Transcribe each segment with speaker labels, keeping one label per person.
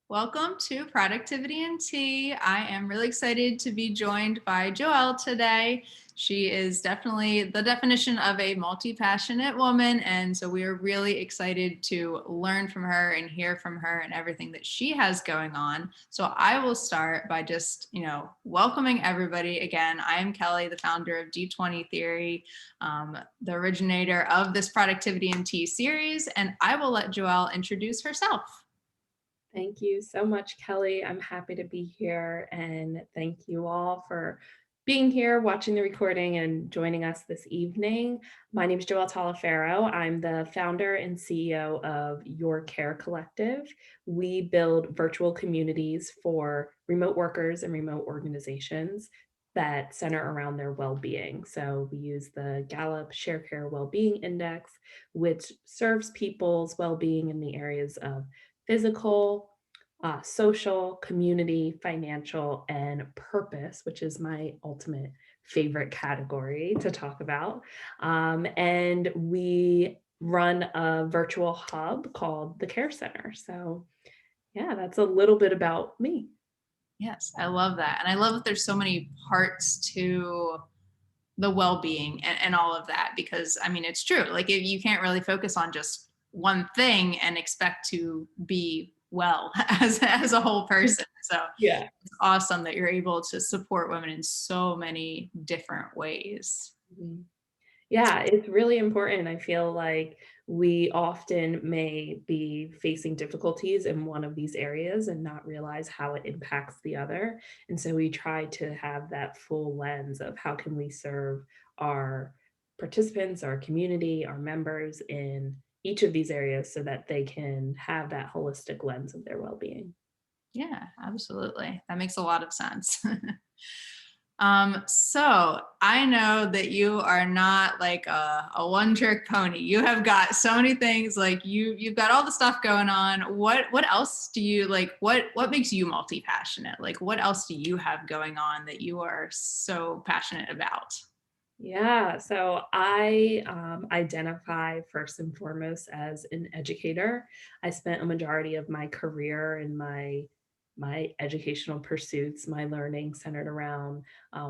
Speaker 1: Welcome to Productivity and Tea. I am really excited to be joined by Joelle today. She is definitely the definition of a multi-passionate woman, and so we are really excited to learn from her and hear from her and everything that she has going on. So I will start by just, welcoming everybody again. I am Kelly, the founder of D20 Theory, the originator of this Productivity and Tea series, and I will let Joelle introduce herself.
Speaker 2: Thank you so much, Kelly. I'm happy to be here, and thank you all for being here, watching the recording, and joining us this evening. My name is Joelle Tolifero. I'm the founder and CEO of Your Care Collective. We build virtual communities for remote workers and remote organizations that center around their well-being. So we use the Gallup Share Care Well-Being Index, which serves people's well-being in the areas of physical, social, community, financial, and purpose, which is my ultimate favorite category to talk about. And we run a virtual hub called the Care Center. So, yeah, that's a little bit about me.
Speaker 1: Yes, I love that. And I love that there's so many parts to the well-being and all of that, because I mean, it's true. Like if you can't really focus on just one thing and expect to be well as a whole person. So
Speaker 2: Yeah.
Speaker 1: it's awesome that you're able to support women in so many different ways.
Speaker 2: Mhm. Yeah, it's really important. I feel like we often may be facing difficulties in one of these areas and not realize how it impacts the other. And so we try to have that full lens of how can we serve our participants, our community, our members in each of these areas so that they can have that holistic lens of their well-being.
Speaker 1: Yeah, absolutely. That makes a lot of sense. So I know that you are not like a one-trick pony. You have got so many things. Like you've got all the stuff going on. What else do you like? What makes you multi-passionate? Like what else do you have going on that you are so passionate about?
Speaker 2: Yeah, so I identify first and foremost as an educator. I spent a majority of my career in my educational pursuits, my learning centered around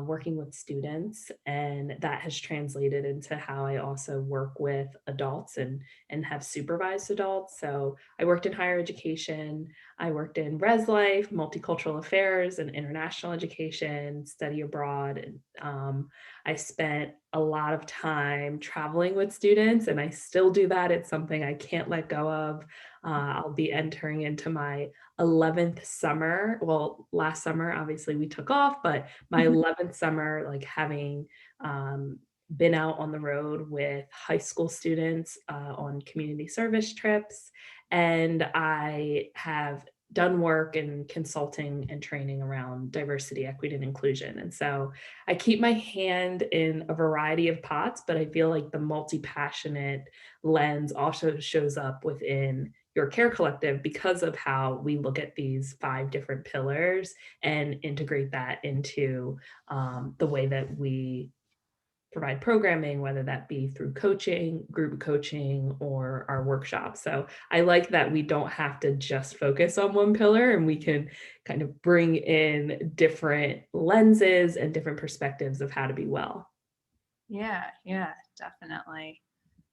Speaker 2: working with students, and that has translated into how I also work with adults and have supervised adults. So I worked in higher education, I worked in res life, multicultural affairs, and international education, study abroad, and I spent a lot of time traveling with students, and I still do that. It's something I can't let go of. I'll be entering into my 11th summer. Well, last summer, obviously, we took off, but my 11th summer, like having been out on the road with high school students on community service trips. And I have done work in consulting and training around diversity, equity, and inclusion. And so I keep my hand in a variety of pots, but I feel like the multi-passionate lens also shows up within your care collective because of how we look at these 5 different pillars and integrate that into the way that we provide programming, whether that be through coaching, group coaching, or our workshops. So I like that we don't have to just focus on one pillar and we can kind of bring in different lenses and different perspectives of how to be well.
Speaker 1: Yeah, definitely.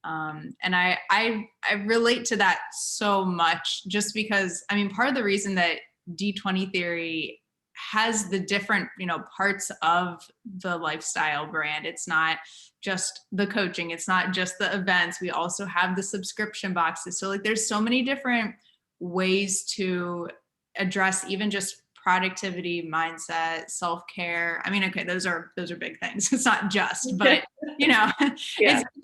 Speaker 1: And I relate to that so much just because I mean part of the reason that D20 theory has the different parts of the lifestyle brand. It's not just the coaching, it's not just the events. We also have the subscription boxes. So like there's so many different ways to address even just productivity, mindset, self-care. I mean, okay, those are big things. It's not just, but
Speaker 2: Yeah.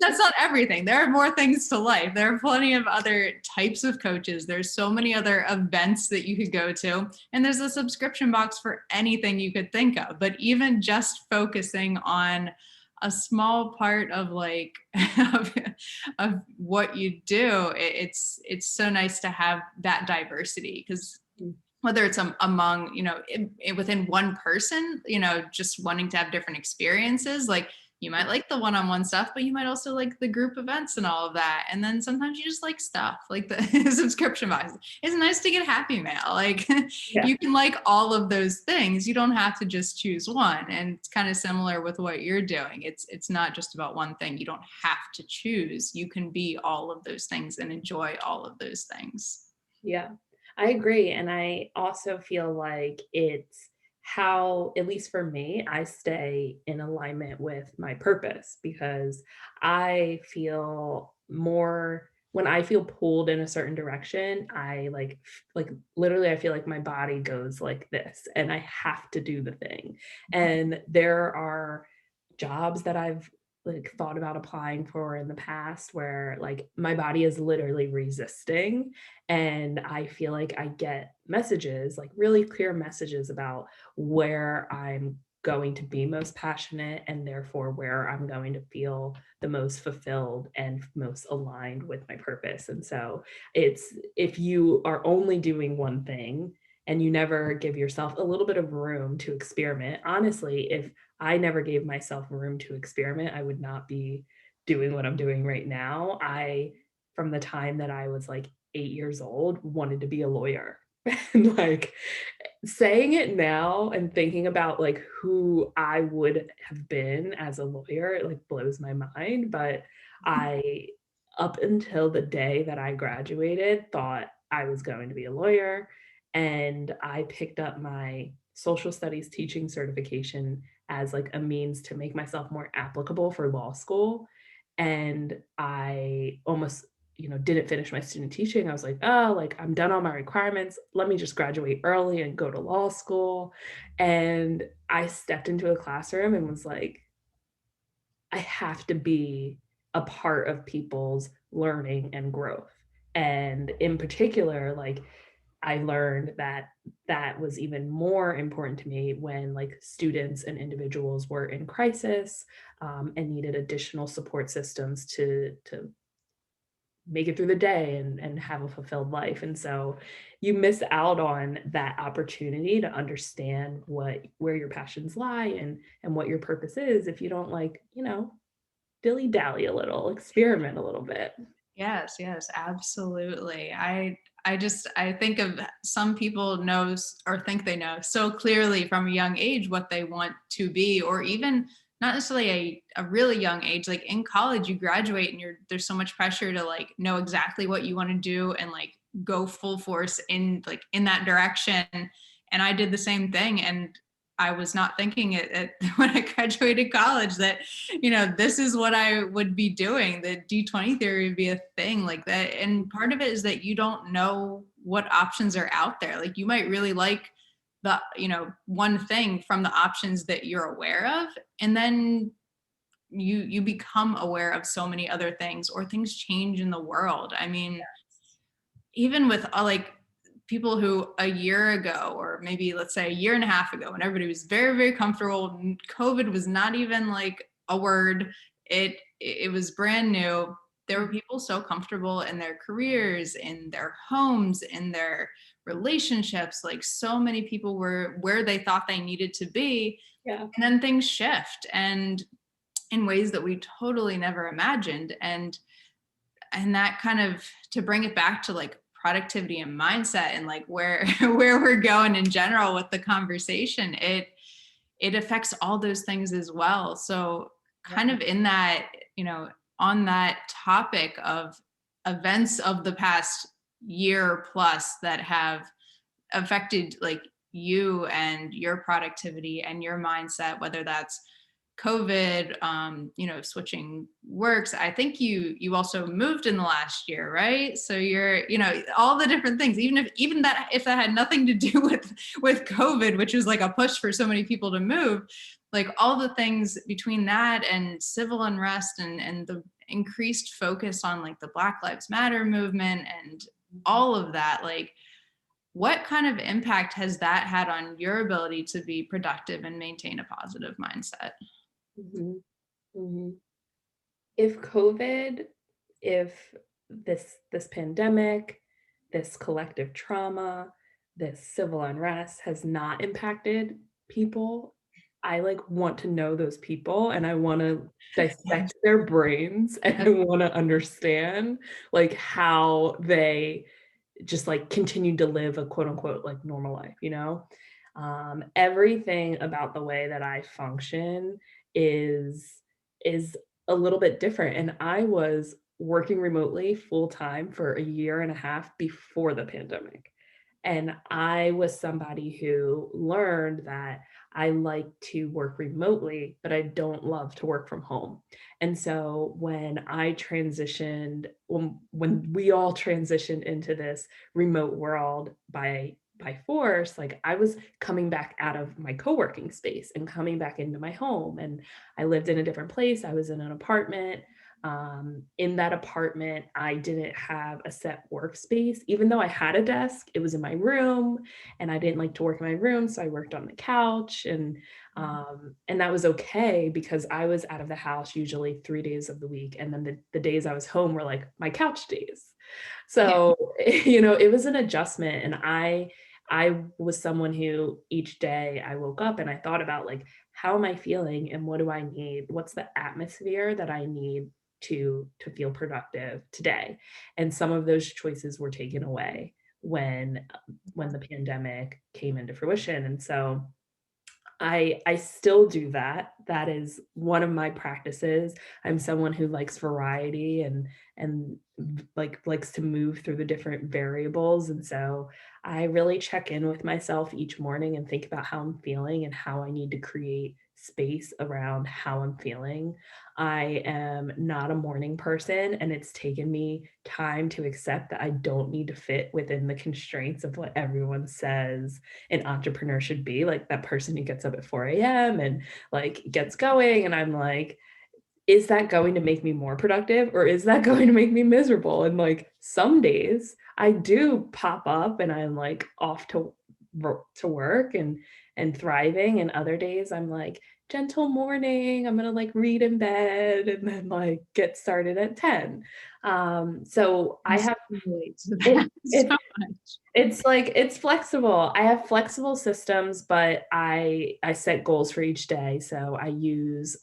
Speaker 1: that's not everything. There are more things to life. There are plenty of other types of coaches. There's so many other events that you could go to, and there's a subscription box for anything you could think of. But even just focusing on a small part of like of what you do, it's so nice to have that diversity because whether it's among within one person just wanting to have different experiences, like You might like the one-on-one stuff, but you might also like the group events and all of that. And then sometimes you just like stuff like the subscription box. It's nice to get Happy Mail. Like
Speaker 2: Yeah.
Speaker 1: you can like all of those things. You don't have to just choose one. And it's kind of similar with what you're doing. It's not just about one thing. You don't have to choose. You can be all of those things and enjoy all of those things.
Speaker 2: Yeah, I agree. And I also feel like it's how, at least for me, I stay in alignment with my purpose because I feel more when I feel pulled in a certain direction, I like literally I feel like my body goes like this and I have to do the thing. And there are jobs that I've like thought about applying for in the past where like my body is literally resisting and I feel like I get messages, like really clear messages about where I'm going to be most passionate and therefore where I'm going to feel the most fulfilled and most aligned with my purpose. And so it's if you are only doing one thing and you never give yourself a little bit of room to experiment, honestly, if I never gave myself room to experiment, I would not be doing what I'm doing right now. From the time that I was like 8 years old, wanted to be a lawyer. And like saying it now and thinking about like who I would have been as a lawyer, it like blows my mind. But I, up until the day that I graduated, thought I was going to be a lawyer. And I picked up my social studies teaching certification as like a means to make myself more applicable for law school. And I almost didn't finish my student teaching. I was like, oh, like I'm done all my requirements. Let me just graduate early and go to law school. And I stepped into a classroom and was like, I have to be a part of people's learning and growth. And in particular, like I learned that that was even more important to me when like students and individuals were in crisis and needed additional support systems to make it through the day and have a fulfilled life. And so you miss out on that opportunity to understand where your passions lie and what your purpose is if you don't like, dilly dally a little, experiment a little bit.
Speaker 1: Yes, yes, absolutely. I think of some people or think they know so clearly from a young age what they want to be, or even not necessarily a really young age. Like in college, you graduate and there's so much pressure to like know exactly what you want to do and like go full force in that direction. And I did the same thing. And I was not thinking it when I graduated college that, this is what I would be doing. The D20 theory would be a thing like that. And part of it is that you don't know what options are out there. Like you might really like the, one thing from the options that you're aware of. And then you become aware of so many other things, or things change in the world. I mean, even with like people who a year ago, or maybe let's say a year and a half ago, when everybody was very, very comfortable, COVID was not even like a word. It was brand new. There were people so comfortable in their careers, in their homes, in their relationships. Like so many people were where they thought they needed to be.
Speaker 2: Yeah.
Speaker 1: And then things shift and in ways that we totally never imagined. And that kind of, to bring it back to like productivity and mindset and like where where we're going in general with the conversation, it affects all those things as well. So kind of in that, on that topic of events of the past year plus that have affected like you and your productivity and your mindset, whether that's COVID, switching works. I think you also moved in the last year, right? So you're, all the different things, even that if that had nothing to do with COVID, which was like a push for so many people to move, like all the things between that and civil unrest and the increased focus on like the Black Lives Matter movement and all of that, like what kind of impact has that had on your ability to be productive and maintain a positive mindset?
Speaker 2: Mhm, mhm. If COVID, if this pandemic, this collective trauma, this civil unrest has not impacted people, I like want to know those people and I want to dissect their brains and I want to understand like how they just like continue to live a quote unquote like normal life, you know? Everything about the way that I function is is a little bit different. And I was working remotely full time for a year and a half before the pandemic. And I was somebody who learned that I like to work remotely, but I don't love to work from home. And so when we all transitioned into this remote world by force, like I was coming back out of my co-working space and coming back into my home. And I lived in a different place. I was in an apartment. In that apartment, I didn't have a set workspace. Even though I had a desk, it was in my room, and I didn't like to work in my room, so I worked on the couch, and that was okay because I was out of the house usually 3 days of the week, and then the days I was home were like my couch days.
Speaker 1: Yeah.
Speaker 2: So, it was an adjustment, and I was someone who each day I woke up and I thought about like, how am I feeling and what do I need? What's the atmosphere that I need to feel productive today? And some of those choices were taken away when the pandemic came into fruition. And so I still do that. That is one of my practices. I'm someone who likes variety and likes to move through the different variables. And so I really check in with myself each morning and think about how I'm feeling and how I need to create space around how I'm feeling. I am not a morning person, and it's taken me time to accept that I don't need to fit within the constraints of what everyone says an entrepreneur should be, like that person who gets up at 4 a.m. and like gets going. And I'm like, is that going to make me more productive or is that going to make me miserable? And like some days I do pop up and I'm like off to work and thriving. And other days I'm like, gentle morning, I'm gonna like read in bed and then like get started at 10. So
Speaker 1: I
Speaker 2: I
Speaker 1: so
Speaker 2: have
Speaker 1: relate to
Speaker 2: it,
Speaker 1: that so
Speaker 2: it
Speaker 1: much.
Speaker 2: it's like it's flexible. I have flexible systems, but I set goals for each day. So I use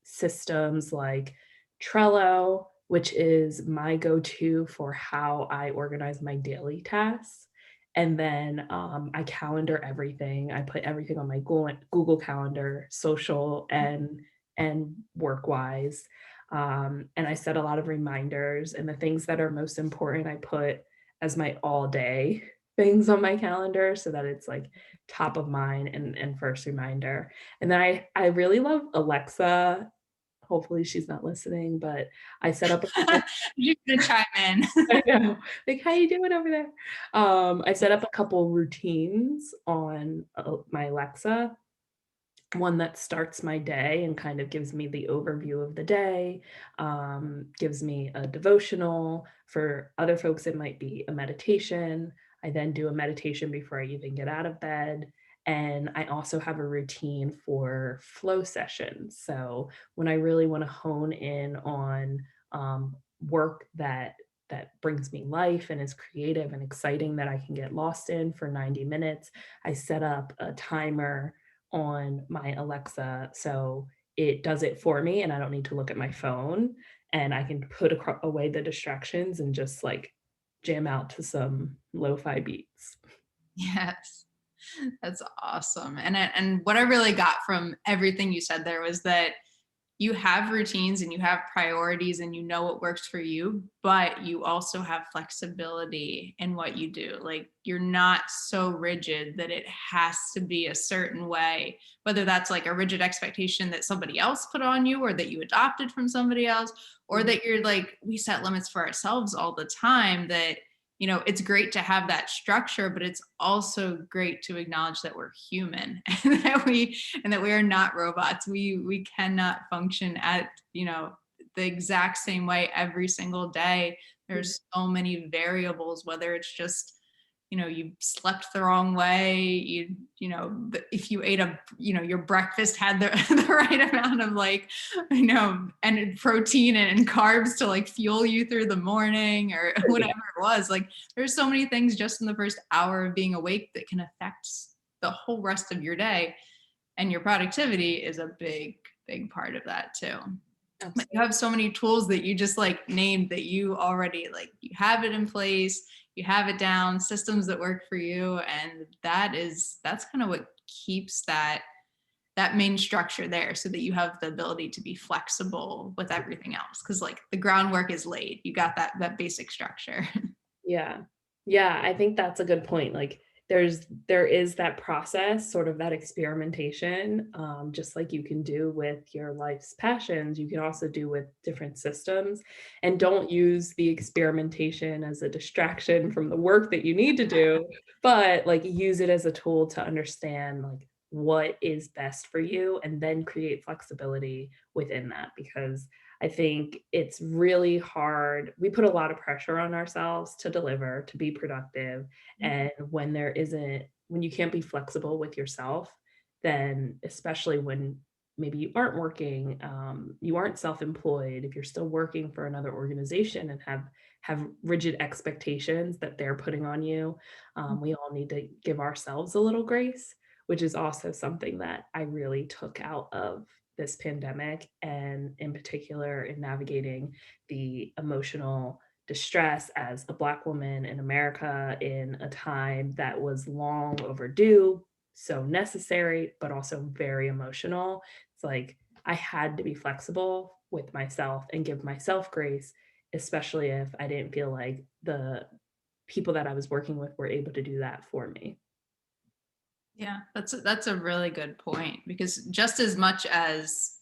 Speaker 2: systems like Trello, which is my go-to for how I organize my daily tasks. And then I calendar everything. I put everything on my Google Calendar, social and work wise. And I set a lot of reminders, and the things that are most important, I put as my all day things on my calendar so that it's like top of mind and first reminder. And then I really love Alexa. Hopefully she's not listening, but I set up a couple.
Speaker 1: You're gonna chime in.
Speaker 2: I know. Like, how you doing over there? I set up a couple routines on my Alexa, one that starts my day and kind of gives me the overview of the day, gives me a devotional. For other folks, it might be a meditation. I then do a meditation before I even get out of bed. And I also have a routine for flow sessions. So when I really want to hone in on work that brings me life and is creative and exciting that I can get lost in for 90 minutes, I set up a timer on my Alexa so it does it for me and I don't need to look at my phone, and I can put away the distractions and just like jam out to some lo-fi beats.
Speaker 1: Yes. That's awesome. And what I really got from everything you said there was that you have routines and you have priorities and you know what works for you, but you also have flexibility in what you do. Like you're not so rigid that it has to be a certain way, whether that's like a rigid expectation that somebody else put on you or that you adopted from somebody else, or
Speaker 2: Mhm.
Speaker 1: that you're like, we set limits for ourselves all the time. That it's great to have that structure, but it's also great to acknowledge that we're human and that we are not robots. We cannot function at, the exact same way every single day. There's so many variables, whether it's just, you slept the wrong way, if you ate your breakfast had the, the right amount of like, and protein and carbs to like fuel you through the morning or whatever it was. Like there's so many things just in the first hour of being awake that can affect the whole rest of your day. And your productivity is a big part of that too. But
Speaker 2: Absolutely.
Speaker 1: you have so many tools that you just like named that you already like, you have it in place, you have it down, systems that work for you. And that's kind of what keeps that main structure there, so that you have the ability to be flexible with everything else. Cause like the groundwork is laid. You got that basic structure.
Speaker 2: Yeah. Yeah, I think that's a good point. Like there is that process, sort of that experimentation, just like you can do with your life's passions, you can also do with different systems. And don't use the experimentation as a distraction from the work that you need to do, but like use it as a tool to understand like what is best for you and then create flexibility within that. Because I think it's really hard. We put a lot of pressure on ourselves to deliver, to be productive. And when you can't be flexible with yourself, then especially when maybe you aren't working, you aren't self-employed, if you're still working for another organization and have rigid expectations that they're putting on you, we all need to give ourselves a little grace, which is also something that I really took out of this pandemic, and in particular in navigating the emotional distress as a Black woman in America in a time that was long overdue, so necessary, but also very emotional. It's like I had to be flexible with myself and give myself grace, especially if I didn't feel like the people that I was working with were able to do that for me.
Speaker 1: Yeah, that's a really good point, because just as much as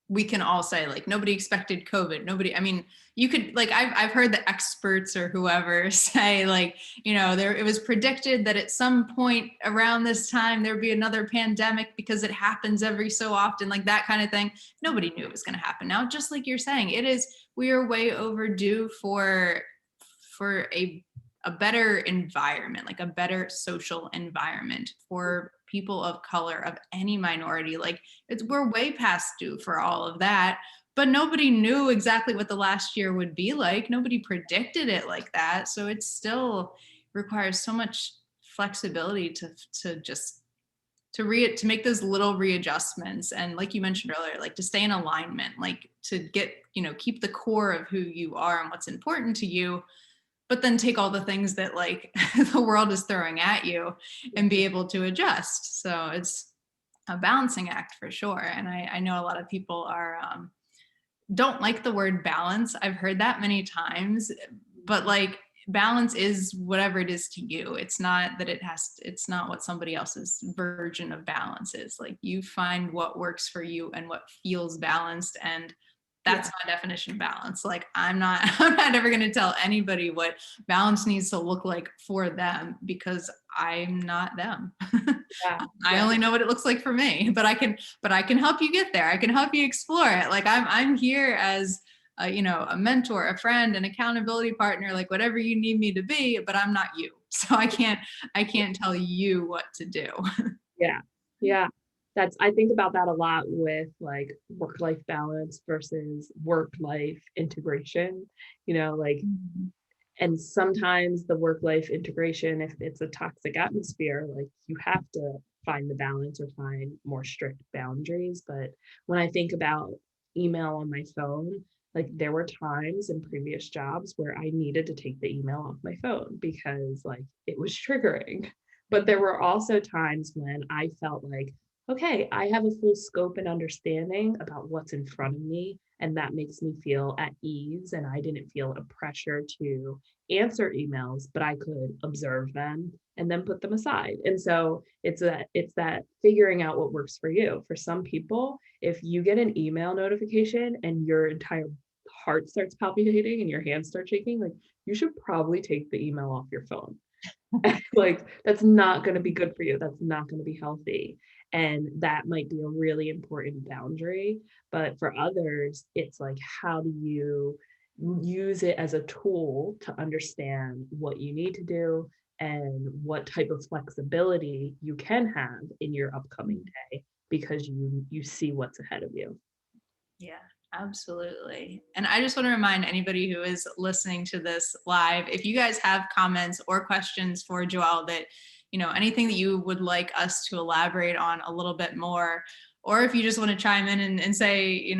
Speaker 1: we can all say like nobody expected COVID, nobody, I mean, you could like I've heard the experts or whoever say like, there it was predicted that at some point around this time there'd be another pandemic because it happens every so often, like that kind of thing. Nobody knew it was going to happen now. Just like you're saying, we are way overdue for a better environment, like a better social environment for people of color, of any minority. Like we're way past due for all of that, but nobody knew exactly what the last year would be like. Nobody predicted it like that. So it still requires so much flexibility to just to make those little readjustments, and like you mentioned earlier, like to stay in alignment, like to get, keep the core of who you are and what's important to you, but then take all the things that like the world is throwing at you and be able to adjust. So it's a balancing act for sure. And I know a lot of people don't like the word balance. I've heard that many times, but like balance is whatever it is to you. It's not that it's not what somebody else's version of balance is. Like you find what works for you and what feels balanced, and that's
Speaker 2: Yeah.
Speaker 1: my definition of balance. Like I'm not ever going to tell anybody what balance needs to look like for them, because I'm not them.
Speaker 2: Yeah.
Speaker 1: I
Speaker 2: Yeah.
Speaker 1: only know what it looks like for me, but I can help you get there. I can help you explore it. Like I'm here as a mentor, a friend, an accountability partner, like whatever you need me to be, but I'm not you. So I can't tell you what to do.
Speaker 2: Yeah. Yeah. I think about that a lot with like work-life balance versus work-life integration, like,
Speaker 1: Mhm.
Speaker 2: and sometimes the work-life integration, if it's a toxic atmosphere, like you have to find the balance or find more strict boundaries. But when I think about email on my phone, like there were times in previous jobs where I needed to take the email off my phone because like it was triggering. But there were also times when I felt like, okay, I have a full scope and understanding about what's in front of me. And that makes me feel at ease. And I didn't feel a pressure to answer emails, but I could observe them and then put them aside. And so it's that figuring out what works for you. For some people, if you get an email notification and your entire heart starts palpitating and your hands start shaking, like you should probably take the email off your phone. Like that's not going to be good for you. That's not going to be healthy. And that might be a really important boundary. But for others, it's like, how do you use it as a tool to understand what you need to do and what type of flexibility you can have in your upcoming day because you see what's ahead of you.
Speaker 1: Yeah, absolutely. And I just want to remind anybody who is listening to this live, if you guys have comments or questions for Joelle that anything that you would like us to elaborate on a little bit more, or if you just want to chime in and say,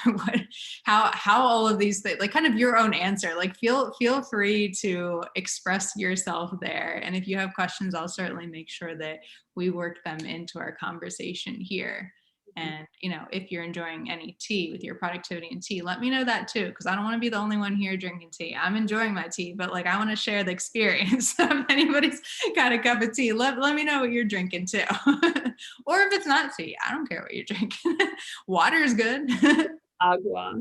Speaker 1: what, how all of these things, like kind of your own answer, like feel free to express yourself there. And if you have questions, I'll certainly make sure that we work them into our conversation here. And, if you're enjoying any tea with your productivity and tea, let me know that too, because I don't want to be the only one here drinking tea. I'm enjoying my tea, but like I want to share the experience. So if anybody's got a cup of tea, let me know what you're drinking too. Or if it's not tea, I don't care what you're drinking. Water is good.
Speaker 2: Agua.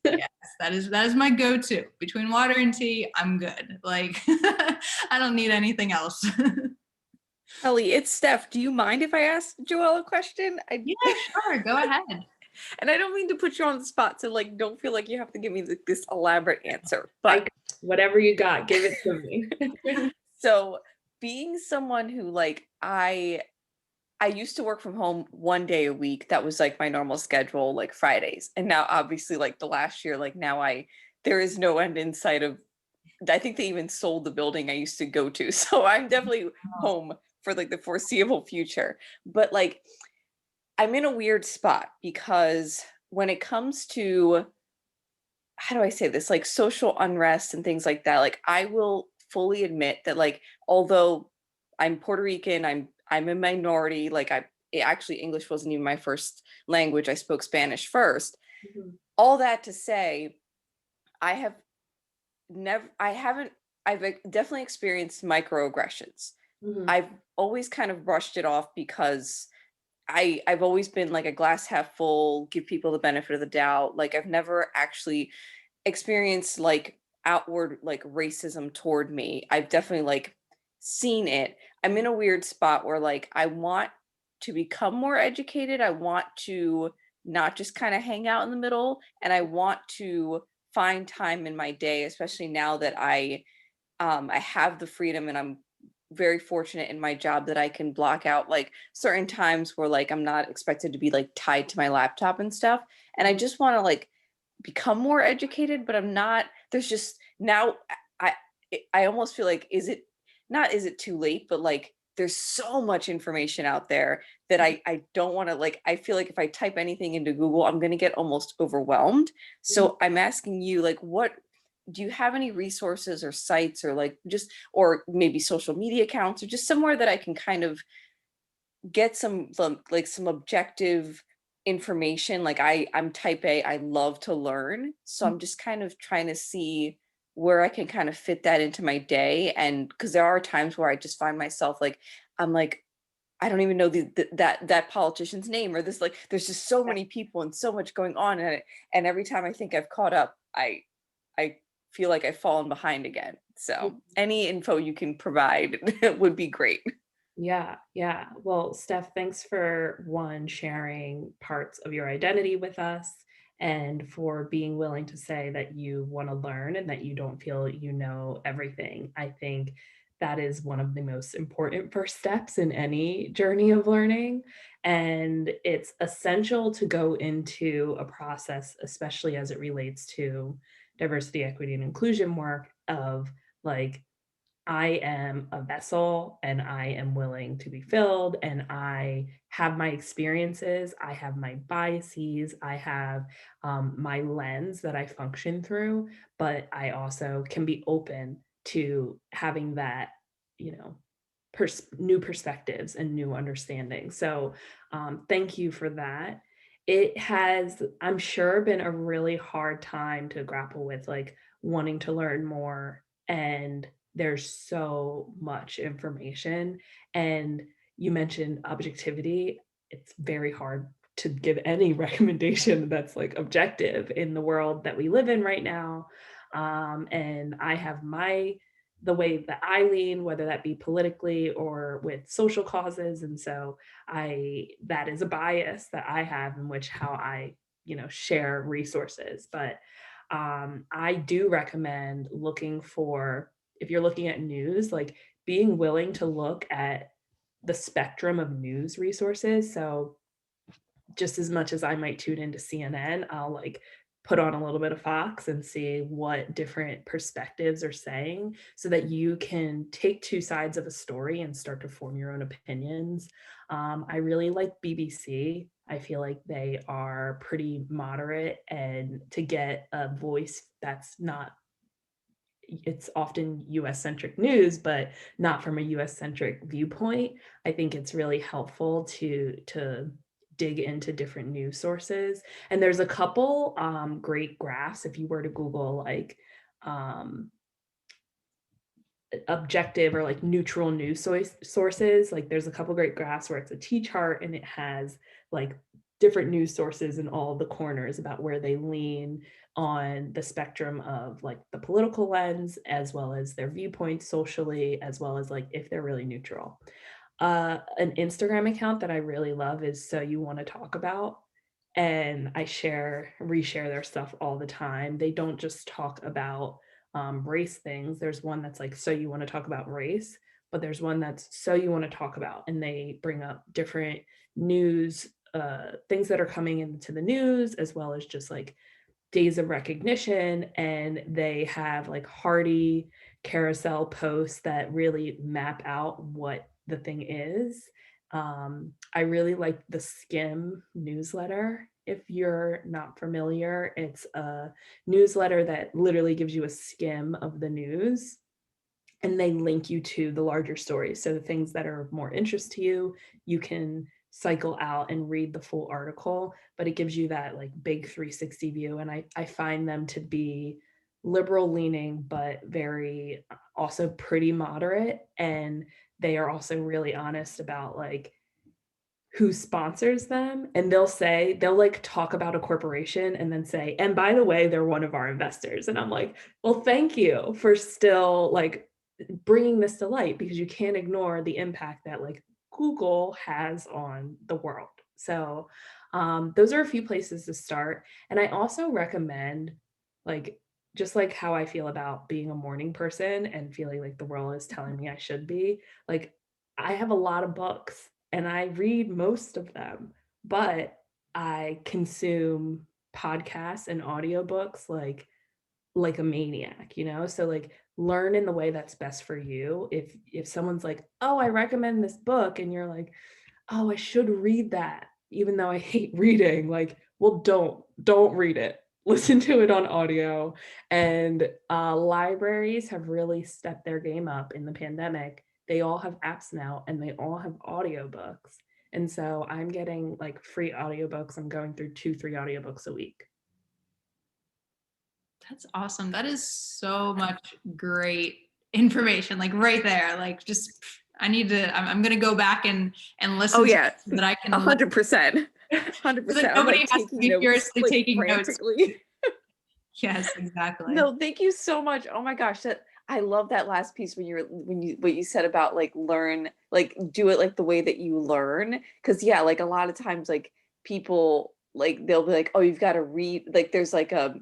Speaker 1: Yes, that is my go-to. Between water and tea, I'm good. Like I don't need anything else.
Speaker 3: Ellie, it's Steph. Do you mind if I ask Joelle a question?
Speaker 1: Yeah, sure. Go ahead.
Speaker 3: And I don't mean to put you on the spot, so like, don't feel like you have to give me this elaborate answer. But
Speaker 2: whatever you got, give it to me.
Speaker 3: So, being someone who like I used to work from home 1 day a week. That was like my normal schedule, like Fridays. And now, obviously, like the last year, like now there is no end in sight of. I think they even sold the building I used to go to, so I'm definitely home for like the foreseeable future. But like, I'm in a weird spot because when it comes to, how do I say this, like social unrest and things like that, like I will fully admit that like, although I'm Puerto Rican, I'm a minority, like actually English wasn't even my first language. I spoke Spanish first.
Speaker 2: Mm-hmm.
Speaker 3: All that to say, I've definitely experienced microaggressions.
Speaker 2: Mm-hmm.
Speaker 3: I've always kind of brushed it off because I've always been like a glass half full, give people the benefit of the doubt. Like I've never actually experienced like outward like racism toward me. I've definitely like seen it. I'm in a weird spot where like I want to become more educated. I want to not just kind of hang out in the middle, and I want to find time in my day, especially now that I have the freedom and I'm very fortunate in my job that I can block out like certain times where like I'm not expected to be like tied to my laptop and stuff. And I just want to like become more educated, but I'm not. There's just now I I almost feel like is it too late, but like there's so much information out there that I don't want to like. I feel like if I type anything into Google, I'm going to get almost overwhelmed. So I'm asking you, like, what do you have any resources or sites or like just, or maybe social media accounts or just somewhere that I can kind of get some like some objective information? Like I'm type A, I love to learn. So I'm just kind of trying to see where I can kind of fit that into my day. And because there are times where I just find myself like, I'm like, I don't even know that politician's name, or this, like, there's just so many people and so much going on in it. And every time I think I've caught up, I feel like I've fallen behind again. So any info you can provide would be great.
Speaker 2: Yeah. Well, Steph, thanks for sharing parts of your identity with us, and for being willing to say that you want to learn and that you don't feel you know everything. I think that is one of the most important first steps in any journey of learning. And it's essential to go into a process, especially as it relates to diversity, equity, and inclusion work, of like, I am a vessel and I am willing to be filled, and I have my experiences, I have my biases, I have my lens that I function through, but I also can be open to having that, you know, new perspectives and new understanding. So thank you for that. It has, I'm sure, been a really hard time to grapple with, like wanting to learn more, and there's so much information. And you mentioned objectivity. It's very hard to give any recommendation that's like objective in the world that we live in right now. And I have the way that I lean, whether that be politically or with social causes. And so that is a bias that I have in which how I, share resources. But I do recommend looking for, if you're looking at news, like being willing to look at the spectrum of news resources. So just as much as I might tune into CNN, I'll like put on a little bit of Fox and see what different perspectives are saying so that you can take two sides of a story and start to form your own opinions. I really like BBC. I feel like they are pretty moderate, and to get a voice that's not, it's often US centric news, but not from a US centric viewpoint. I think it's really helpful to dig into different news sources. And there's a couple great graphs if you were to Google like um, objective or like neutral news sources. Like there's a couple great graphs where it's a T-chart and it has like different news sources in all the corners about where they lean on the spectrum of like the political lens, as well as their viewpoints socially, as well as like if they're really neutral. An Instagram account that I really love is So You Want to Talk About. And I reshare their stuff all the time. They don't just talk about race things. There's one that's like, So You Want to Talk About Race, but there's one that's So You Want to Talk About, and they bring up different news, things that are coming into the news, as well as just like days of recognition. And they have like hearty carousel posts that really map out what the thing is. I really like the Skim newsletter. If you're not familiar, it's a newsletter that literally gives you a skim of the news, and they link you to the larger stories. So the things that are of more interest to you, you can cycle out and read the full article, but it gives you that like big 360 view. And I find them to be liberal leaning, but very also pretty moderate. And they are also really honest about like who sponsors them, and they'll like talk about a corporation and then say, and by the way, they're one of our investors. And I'm like, well, thank you for still like bringing this to light, because you can't ignore the impact that like Google has on the world. So those are a few places to start. And I also recommend, like, just like how I feel about being a morning person and feeling like the world is telling me I should be, like, I have a lot of books and I read most of them, but I consume podcasts and audiobooks like a maniac, you know? So like learn in the way that's best for you. If someone's like, "Oh, I recommend this book," and you're like, "Oh, I should read that," even though I hate reading, like, well, don't read it. Listen to it on audio. And libraries have really stepped their game up in the pandemic. They all have apps now and they all have audiobooks. And so I'm getting like free audiobooks. I'm going through 2-3 audiobooks a week.
Speaker 1: That's awesome. That is so much great information, like right there. Like just, I need to, I'm going to go back and listen
Speaker 3: Oh
Speaker 1: to
Speaker 3: yeah,
Speaker 1: it so that I can,
Speaker 3: 100%.
Speaker 1: so
Speaker 3: 100%.
Speaker 1: that
Speaker 3: I'm
Speaker 1: nobody
Speaker 3: like
Speaker 1: has to
Speaker 3: taking
Speaker 1: be
Speaker 3: notes
Speaker 1: furiously
Speaker 3: like
Speaker 1: taking notes.
Speaker 3: frantically.
Speaker 1: Yes, exactly.
Speaker 3: No, thank you so much. Oh my gosh, that I love that last piece when you what you said about like learn, like do it like the way that you learn. Cause yeah, like a lot of times like people like they'll be like, oh, you've got to read, like there's like a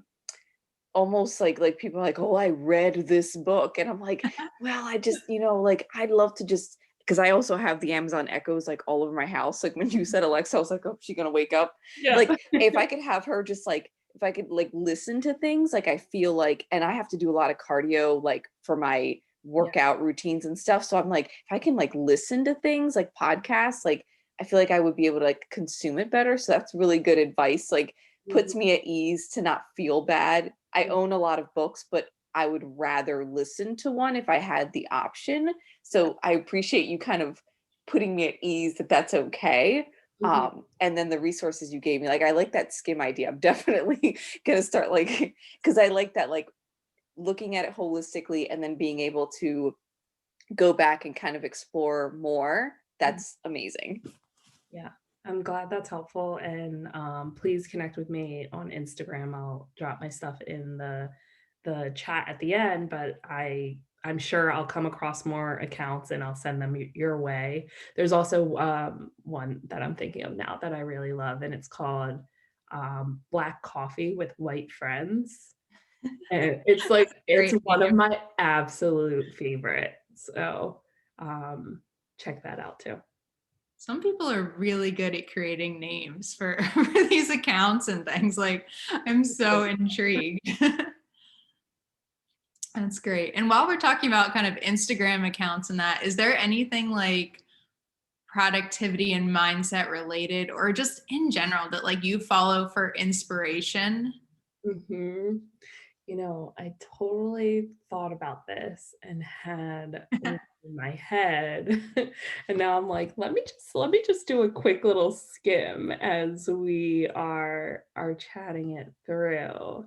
Speaker 3: almost like people are like, oh, I read this book. And I'm like, well, I just, like I'd love to just, because I also have the Amazon Echoes like all over my house. Like when you said Alexa, I was like, oh, she's gonna wake up.
Speaker 2: Yeah.
Speaker 3: Like if I could have her just like, if I could like listen to things, like I feel like, and I have to do a lot of cardio like for my workout routines and stuff. So I'm like, if I can like listen to things like podcasts, like I feel like I would be able to like consume it better. So that's really good advice. Like puts me at ease to not feel bad. I own a lot of books, but I would rather listen to one if I had the option. So I appreciate you kind of putting me at ease that that's okay. And then the resources you gave me, like I like that skim idea. I'm definitely gonna start like, because I like that, like looking at it holistically and then being able to go back and kind of explore more. That's amazing.
Speaker 2: Yeah, I'm glad that's helpful. And please connect with me on Instagram. I'll drop my stuff in the chat at the end, but I'm sure I'll come across more accounts and I'll send them your way. There's also one that I'm thinking of now that I really love, and it's called Black Coffee with White Friends. And it's like, it's one of my absolute favorites. So check that out too.
Speaker 1: Some people are really good at creating names for, for these accounts and things. Like, I'm so intrigued. That's great. And while we're talking about kind of Instagram accounts and that, is there anything like productivity and mindset related or just in general that like you follow for inspiration?
Speaker 2: Hmm. I totally thought about this and had one in my head. And now I'm like, let me just do a quick little skim as we are chatting it through.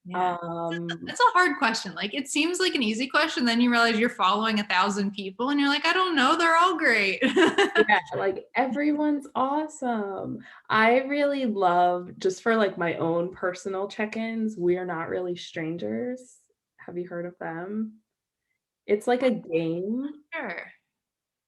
Speaker 1: Yeah.
Speaker 2: Um,
Speaker 1: That's a hard question. Like it seems like an easy question. Then you realize you're following 1,000 people and you're like, I don't know. They're all great.
Speaker 2: yeah, like everyone's awesome. I really love, just for like my own personal check-ins, We Are Not Really Strangers. Have you heard of them? It's like a game.
Speaker 1: Sure.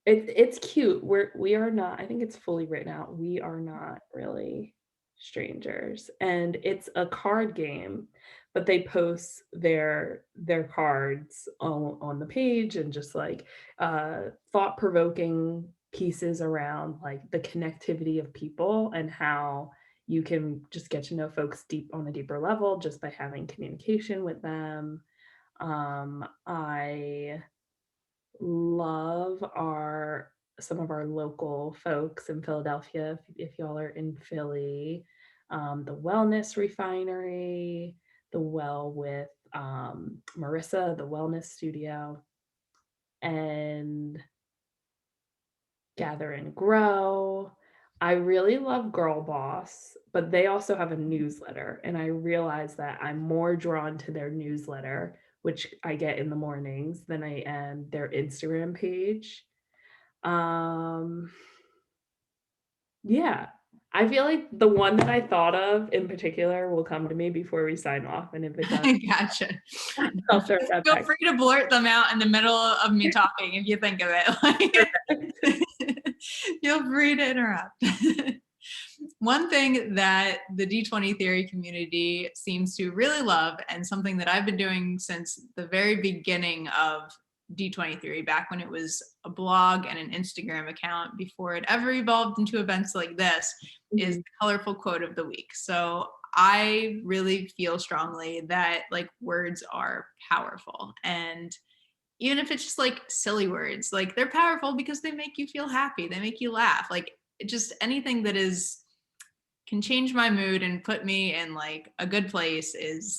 Speaker 2: It's cute. We are not, I think it's fully written out. We are not really strangers. And it's a card game, but they post their cards on the page, and just like thought-provoking pieces around like the connectivity of people and how you can just get to know folks deep on a deeper level just by having communication with them. I love our some of our local folks in Philadelphia, if y'all are in Philly, the Wellness Refinery, the Well with Marissa, the Wellness Studio, and Gather and Grow. I really love Girl Boss, but they also have a newsletter, and I realize that I'm more drawn to their newsletter, which I get in the mornings, than I am their Instagram page. Um, yeah, I feel like the one that I thought of in particular will come to me before we sign off, and if it does,
Speaker 1: Gotcha.
Speaker 2: I'll throw that
Speaker 1: Feel
Speaker 2: back.
Speaker 1: free to blurt them out in the middle of me talking if you think of it. Like, feel free to interrupt. One thing that the D20 theory community seems to really love, and something that I've been doing since the very beginning of D20 theory, back when it was a blog and an Instagram account before it ever evolved into events like this, is
Speaker 2: Mhm.
Speaker 1: the colorful quote of the week. So I really feel strongly that like words are powerful, and even if it's just like silly words, like they're powerful because they make you feel happy, they make you laugh, like just anything that is can change my mood and put me in like a good place is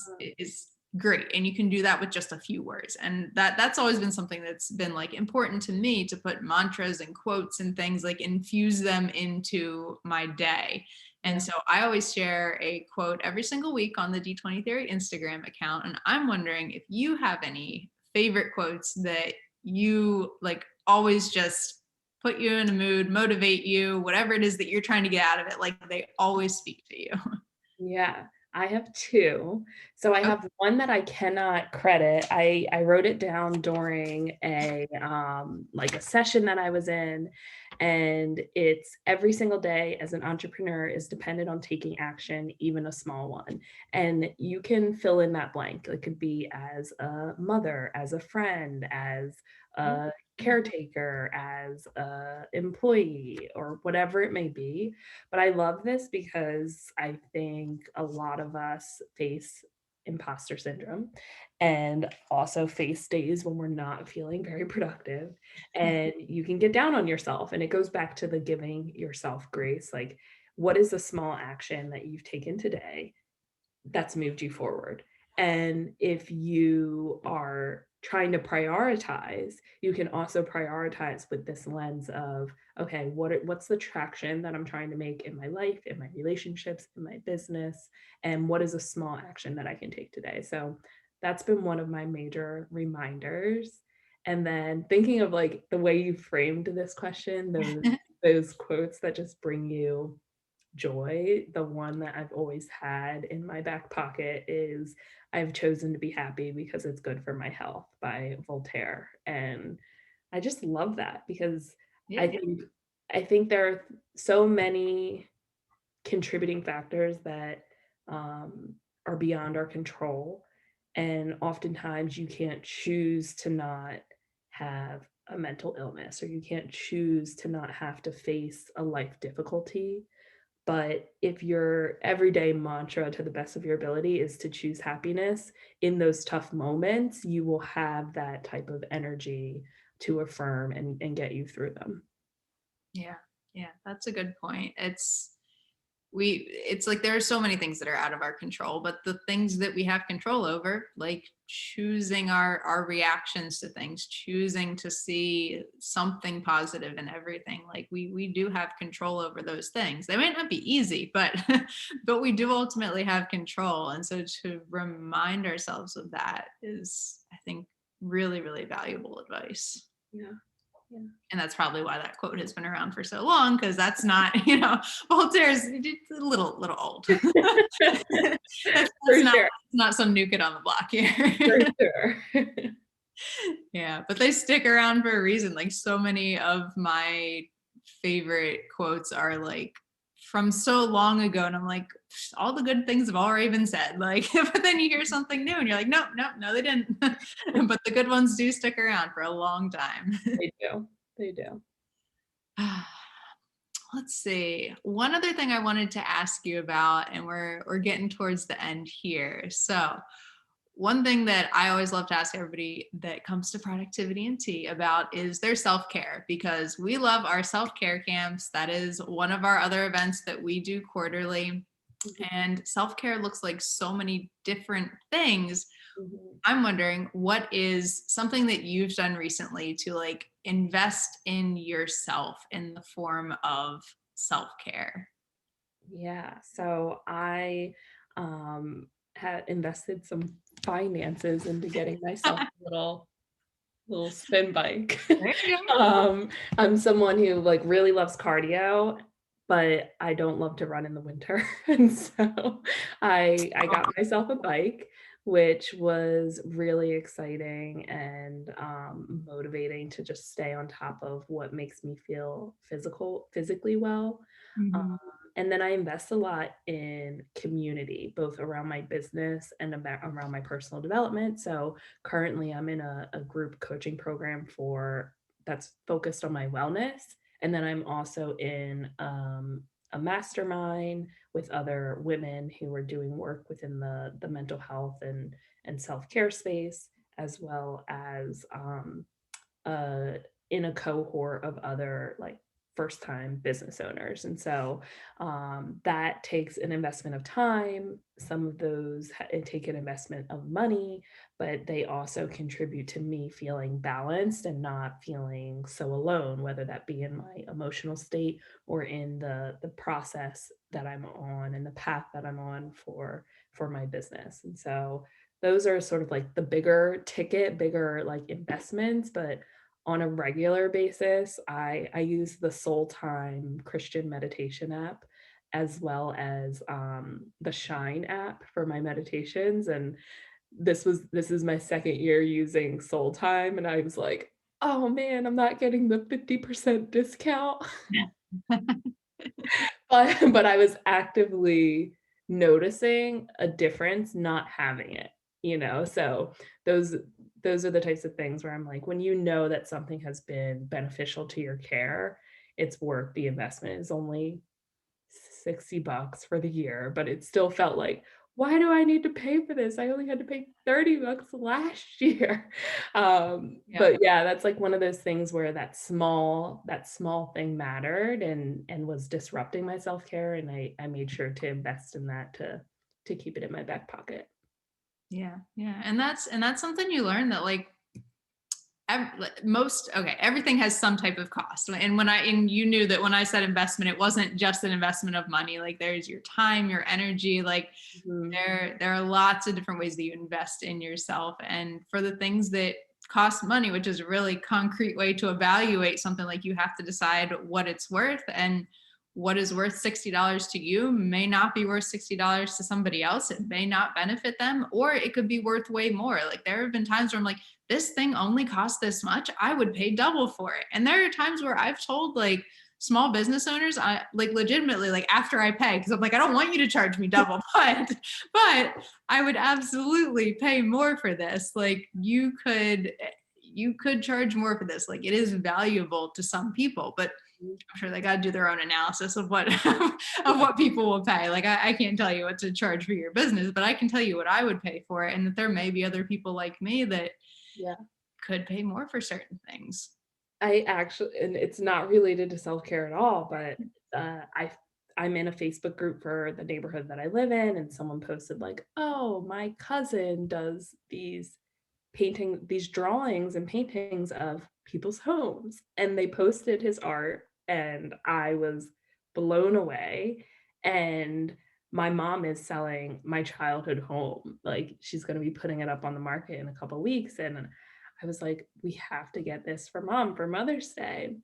Speaker 1: great, and you can do that with just a few words. And that's always been something that's been like important to me, to put mantras and quotes and things, like infuse them into my day. And
Speaker 2: Yeah.
Speaker 1: so I always share a quote every single week on the D20 theory Instagram account, and I'm wondering if you have any favorite quotes that you like always just put you in a mood, motivate you, whatever it is that you're trying to get out of it, like they always speak to you.
Speaker 2: Yeah, I have two. So I
Speaker 1: Okay.
Speaker 2: have one that I cannot credit. I wrote it down during a like a session that I was in, and it's every single day as an entrepreneur is dependent on taking action, even a small one. And you can fill in that blank. It could be as a mother, as a friend, as a caretaker, as a employee, or whatever it may be. But I love this because I think a lot of us face imposter syndrome, and also face days when we're not feeling very productive, and you can get down on yourself. And it goes back to the giving yourself grace. Like, what is a small action that you've taken today that's moved you forward? And if you are trying to prioritize, you can also prioritize with this lens of, okay, what's the traction that I'm trying to make in my life, in my relationships, in my business, and what is a small action that I can take today? So that's been one of my major reminders. And then thinking of like the way you framed this question, those quotes that just bring you joy, the one that I've always had in my back pocket is "I've chosen to be happy because it's good for my health" by Voltaire. And I just love that because I
Speaker 1: Yeah.
Speaker 2: think I think there are so many contributing factors that um, are beyond our control. And oftentimes you can't choose to not have a mental illness, or you can't choose to not have to face a life difficulty. But if your everyday mantra to the best of your ability is to choose happiness in those tough moments, you will have that type of energy to affirm and get you through them.
Speaker 1: Yeah. Yeah. That's a good point. It's like there are so many things that are out of our control, but the things that we have control over, like choosing our reactions to things, choosing to see something positive in everything, like we do have control over those things. They might not be easy, but but we do ultimately have control. And so to remind ourselves of that is, I think, really, really valuable advice.
Speaker 2: Yeah. Yeah.
Speaker 1: And that's probably why that quote has been around for so long, because that's not, you know, Voltaire's a little old. That's
Speaker 2: For
Speaker 1: not,
Speaker 2: sure.
Speaker 1: it's not some new kid on the block
Speaker 2: For
Speaker 1: here.
Speaker 2: sure.
Speaker 1: Yeah, but they stick around for a reason. Like so many of my favorite quotes are like from so long ago, and I'm like, all the good things have already been said. Like, but then you hear something new, and you're like, no, they didn't. But the good ones do stick around for a long time.
Speaker 2: They do. They do.
Speaker 1: Let's see. One other thing I wanted to ask you about, and we're getting towards the end here. So one thing that I always love to ask everybody that comes to productivity and tea about is their self-care, because we love our self-care camps. That is one of our other events that we do quarterly. And self-care looks like so many different things.
Speaker 2: Mhm.
Speaker 1: I'm wondering, what is something that you've done recently to like invest in yourself in the form of self-care?
Speaker 2: Yeah. So I had invested some finances into getting myself a little spin bike.
Speaker 1: There you go.
Speaker 2: I'm someone who like really loves cardio, but I don't love to run in the winter. And so I got myself a bike, which was really exciting and motivating to just stay on top of what makes me feel physically well. Um,
Speaker 1: Mhm.
Speaker 2: and then I invest a lot in community, both around my business and around my personal development. So currently I'm in a group coaching program that's focused on my wellness. And then I'm also in a mastermind with other women who are doing work within the mental health and self-care space, as well as uh, in a cohort of other like first time business owners. And so that takes an investment of time. Some of those take an investment of money, but they also contribute to me feeling balanced and not feeling so alone, whether that be in my emotional state or in the process that I'm on and the path that I'm on for my business. And so those are sort of like the bigger like investments, but on a regular basis, I use the Soul Time Christian meditation app, as well as the Shine app for my meditations. And this is my second year using Soul Time, and I was like, oh man, I'm not getting the 50% discount. But I was actively noticing a difference not having it, you know? So those those are the types of things where I'm like, when you know that something has been beneficial to your care, it's worth the investment. It's only $60 for the year, but it still felt like, why do I need to pay for this? I only had to pay $30 last year.
Speaker 1: Yeah.
Speaker 2: But yeah, that's like one of those things where that small thing mattered and was disrupting my self-care. And I made sure to invest in that to keep it in my back pocket.
Speaker 1: Yeah. Yeah. And that's something you learn, that like everything has some type of cost. And you knew that when I said investment, it wasn't just an investment of money. Like there's your time, your energy, like
Speaker 2: Mhm.
Speaker 1: there are lots of different ways that you invest in yourself. And for the things that cost money, which is a really concrete way to evaluate something, like you have to decide what it's worth, and what is worth $60 to you may not be worth $60 to somebody else. It may not benefit them, or it could be worth way more. Like there have been times where I'm like, this thing only costs this much, I would pay double for it. And there are times where I've told like small business owners, I like legitimately, like after I pay, because I'm like, I don't want you to charge me double, but I would absolutely pay more for this. Like you could charge more for this. Like, it is valuable to some people, but I'm sure they got to do their own analysis of what of what people will pay. Like, I can't tell you what to charge for your business, but I can tell you what I would pay for it, and that there may be other people like me that could pay more for certain things.
Speaker 2: I actually, and it's not related to self-care at all, but I'm in a Facebook group for the neighborhood that I live in, and someone posted like, "Oh, my cousin does these drawings and paintings of people's homes," and they posted his art, and I was blown away. And my mom is selling my childhood home. Like, she's going to be putting it up on the market in a couple weeks, and I was like, we have to get this for mom for Mother's Day.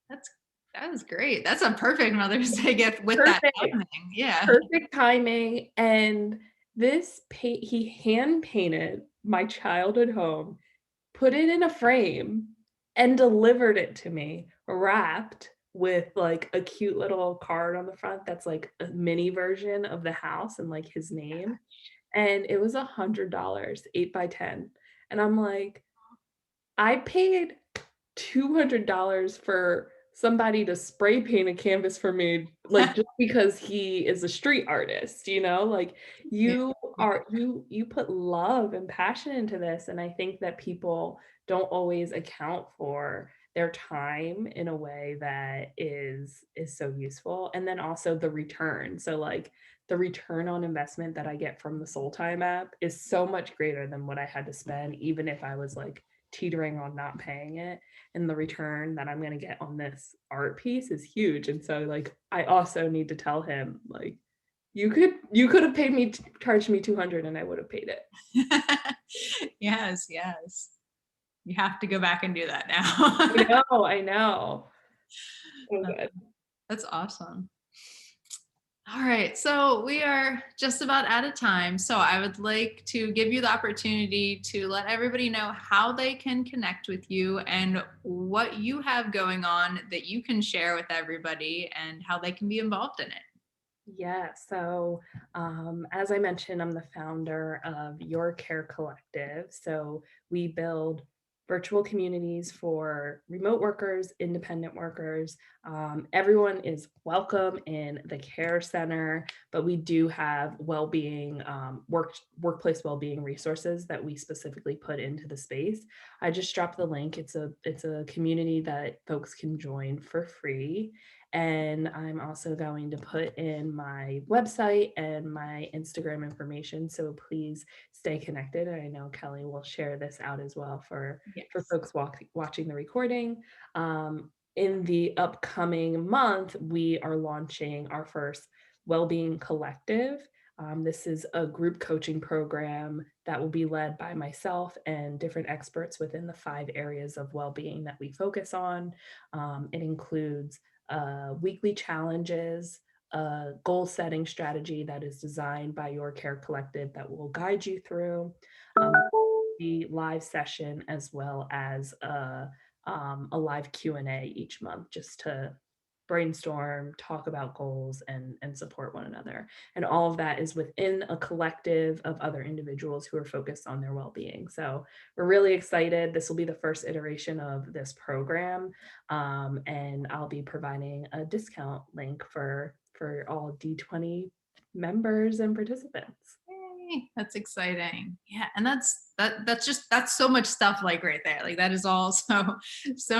Speaker 1: That was great. That's a perfect Mother's Day gift with that
Speaker 2: Perfect.
Speaker 1: happening. Yeah.
Speaker 2: Perfect timing. And he hand painted my childhood home, put it in a frame, and delivered it to me, wrapped with like a cute little card on the front that's like a mini version of the house and like his name. And it was $100, 8x10. And I'm like, I paid $200 for somebody to spray paint a canvas for me, like, just because he is a street artist, like you you put love and passion into this. And I think that people don't always account for their time in a way that is so useful. And then also the return. So like the return on investment that I get from the Soul Time app is so much greater than what I had to spend, even if I was like teetering on not paying it. And the return that I'm going to get on this art piece is huge. And so like I also need to tell him, like, you could have paid me, charged me 200 and I would have paid it.
Speaker 1: Yes. You have to go back and do that now.
Speaker 2: I know. So good.
Speaker 1: That's awesome. All right, so we are just about out of time. So I would like to give you the opportunity to let everybody know how they can connect with you and what you have going on that you can share with everybody and how they can be involved in it.
Speaker 2: Yeah, so as I mentioned, I'm the founder of Your Care Collective. So we build virtual communities for remote workers, independent workers. Everyone is welcome in the care center, but we do have well-being, workplace well-being resources that we specifically put into the space. I just dropped the link. It's a community that folks can join for free. And I'm also going to put in my website and my Instagram information. So please stay connected. And I know Kelly will share this out as well for folks watching the recording. In the upcoming month, we are launching our first Wellbeing Collective. This is a group coaching program that will be led by myself and different experts within the 5 areas of well-being that we focus on. It includes weekly challenges, a goal setting strategy that is designed by Your Care Collective that will guide you through the live session, as well as a live Q&A each month, just to brainstorm, talk about goals, and support one another. And all of that is within a collective of other individuals who are focused on their well-being. So we're really excited. This will be the first iteration of this program. And I'll be providing a discount link for all D20 members and participants.
Speaker 1: Yay, that's exciting. Yeah, and that's so much stuff like right there. Like that is all so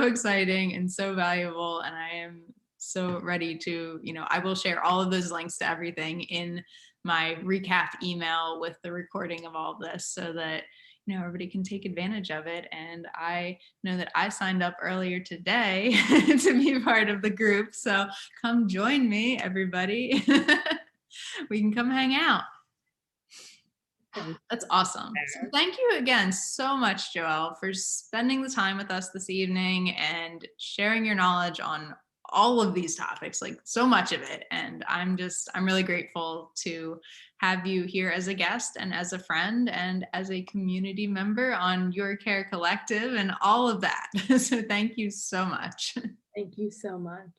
Speaker 1: exciting and so valuable. And I am so ready to, I will share all of those links to everything in my recap email with the recording of all of this so that, everybody can take advantage of it. And I know that I signed up earlier today to be part of the group. So come join me, everybody. We can come hang out. That's awesome. So thank you again so much, Joelle, for spending the time with us this evening and sharing your knowledge on all of these topics, like so much of it. And I'm really grateful to have you here as a guest and as a friend and as a community member on Your Care Collective and all of that. So thank you so much.
Speaker 2: Thank you so much.